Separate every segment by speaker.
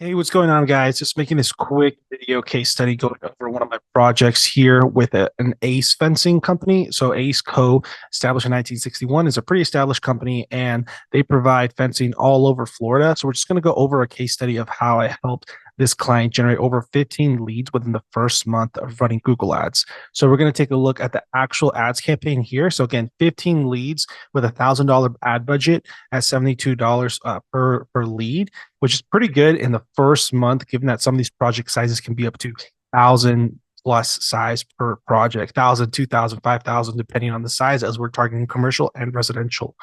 Speaker 1: Hey, what's going on, guys? Just making this quick video case study going over one of my projects here with an Ace fencing company. So Ace Co. established in 1961 is a pretty established company, and they provide fencing all over Florida. So we're just going to go over a case study of how I helped this client generate over 15 leads within the first month of running Google Ads. So we're going to take a look at the actual ads campaign here. So again, 15 leads with $1,000 ad budget at $72 per lead, which is pretty good in the first month, given that some of these project sizes can be up to 1,000 plus size per project, 1,000, 2,000, 5,000, depending on the size, as we're targeting commercial and residential.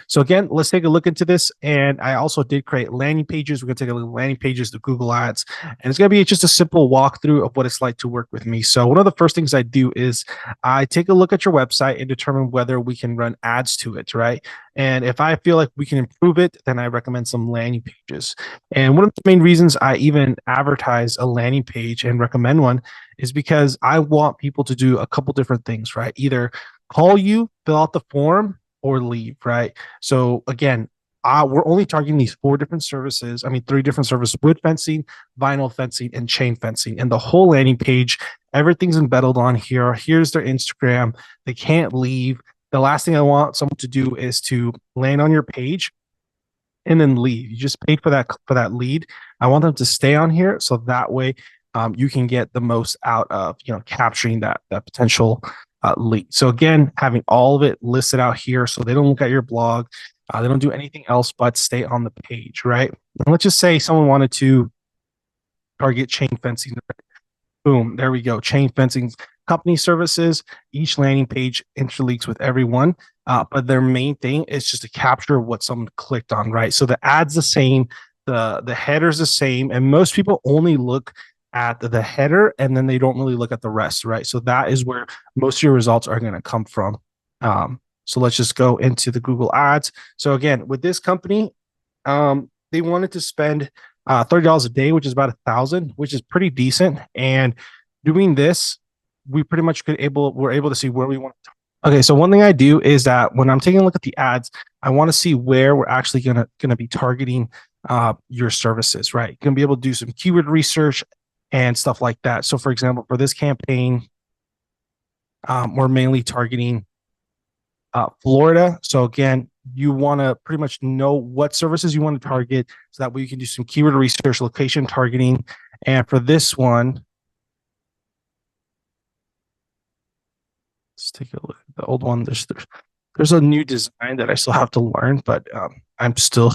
Speaker 1: So again, let's take a look into this. And I also did create landing pages. We're going to take a look at landing pages to Google Ads, and it's going to be just a simple walkthrough of what it's like to work with me. So one of the first things I do is I take a look at your website and determine whether we can run ads to it, right? And if I feel like we can improve it, then I recommend some landing pages. And one of the main reasons I even advertise a landing page and recommend one is because I want people to do a couple different things, right? Either call you, fill out the form, or leave, right? So again, we're only targeting these three different services: wood fencing, vinyl fencing, and chain fencing. And the whole landing page, everything's embedded on here. Here's their Instagram. They can't leave. The last thing I want someone to do is to land on your page and then leave. You just paid for that lead. I want them to stay on here, so that way you can get the most out of capturing that potential lead. So again, having all of it listed out here, so they don't look at your blog, they don't do anything else but stay on the page, right? And let's just say someone wanted to target chain fencing. Boom, there we go. Chain fencing company services. Each landing page interlinks with everyone, but their main thing is just to capture what someone clicked on, right? So the ad's the same, the header's the same, and most people only look at the header and then they don't really look at the rest, right? So that is where most of your results are going to come from. So let's just go into the Google Ads. So again, with this company, they wanted to spend $30 a day, which is about 1,000, which is pretty decent. And doing this, we're able to see where we want to. Okay, so one thing I do is that when I'm taking a look at the ads, I want to see where we're actually gonna be targeting your services, right? You're gonna be able to do some keyword research and stuff like that. So, for example, for this campaign, we're mainly targeting Florida. So again, you want to pretty much know what services you want to target, so that way you can do some keyword research, location targeting. And for this one, let's take a look at the old one. There's a new design that I still have to learn, but I'm still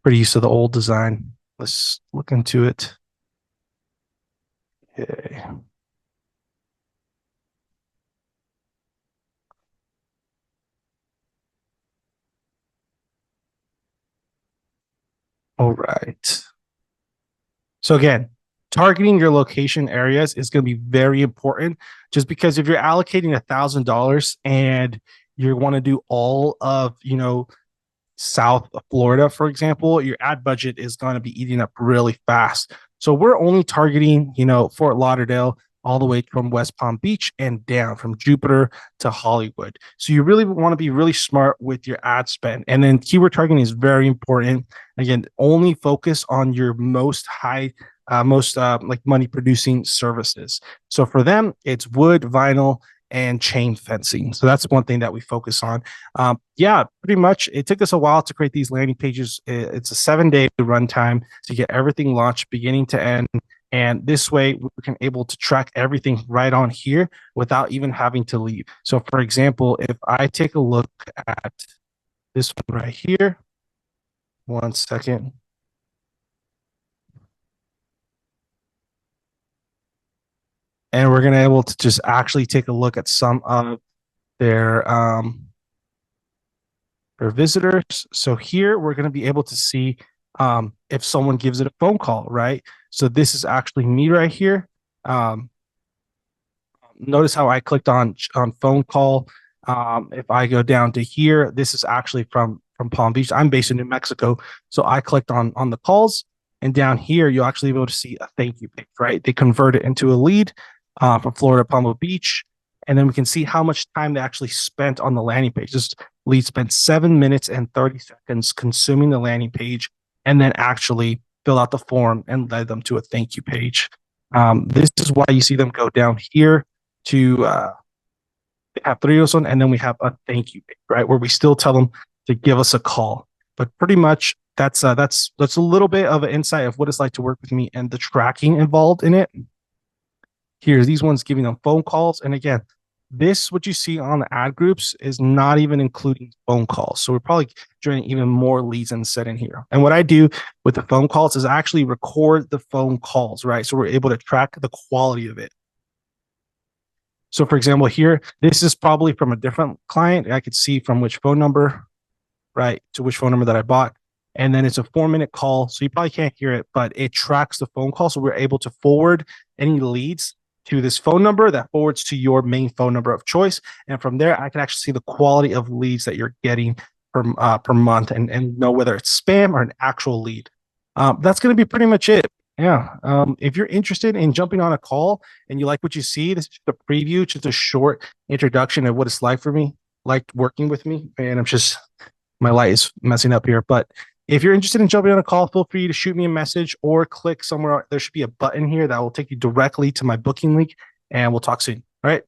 Speaker 1: pretty used to the old design. Let's look into it. Okay. All right. So again, targeting your location areas is going to be very important, just because if you're allocating $1,000 and you want to do all of, South Florida, for example, your ad budget is going to be eating up really fast. So we're only targeting, Fort Lauderdale all the way from West Palm Beach and down from Jupiter to Hollywood. So you really want to be really smart with your ad spend. And then keyword targeting is very important. Again, only focus on your most like money producing services. So for them, it's wood, vinyl, and chain fencing. So that's one thing that we focus on. Yeah, pretty much. It took us a while to create these landing pages. It's a 7-day runtime to get everything launched beginning to end. And this way we can able to track everything right on here without even having to leave. So for example, if I take a look at this one right here, one second. And we're going to able to just actually take a look at some of their visitors. So here we're going to be able to see if someone gives it a phone call, right? So this is actually me right here. Notice how I clicked on phone call. If I go down to here, this is actually from Palm Beach. I'm based in New Mexico, so I clicked on the calls, and down here you'll actually be able to see a thank you page, right? They convert it into a lead from Florida Palm Beach, and then we can see how much time they actually spent on the landing page. This lead spent 7 minutes and 30 seconds consuming the landing page, and then actually fill out the form, and led them to a thank you page. This is why you see them go down here to have 3 of those on, and then we have a thank you page, right, where we still tell them to give us a call. But pretty much that's a little bit of an insight of what it's like to work with me and the tracking involved in it. Here's these ones giving them phone calls, and again, this what you see on the ad groups is not even including phone calls. So we're probably generating even more leads than set in here. And what I do with the phone calls is I actually record the phone calls, right? So we're able to track the quality of it. So for example, here, this is probably from a different client. I could see from which phone number, right, to which phone number that I bought. And then it's a 4-minute call. So you probably can't hear it, but it tracks the phone call. So we're able to forward any leads to this phone number that forwards to your main phone number of choice. And from there, I can actually see the quality of leads that you're getting per month and know whether it's spam or an actual lead. That's going to be pretty much it. Yeah. If you're interested in jumping on a call and you like what you see, this is just a preview, just a short introduction of what it's like for me, like working with me. And my light is messing up here. But if you're interested in jumping on a call, feel free to shoot me a message or click somewhere. There should be a button here that will take you directly to my booking link, and we'll talk soon. All right.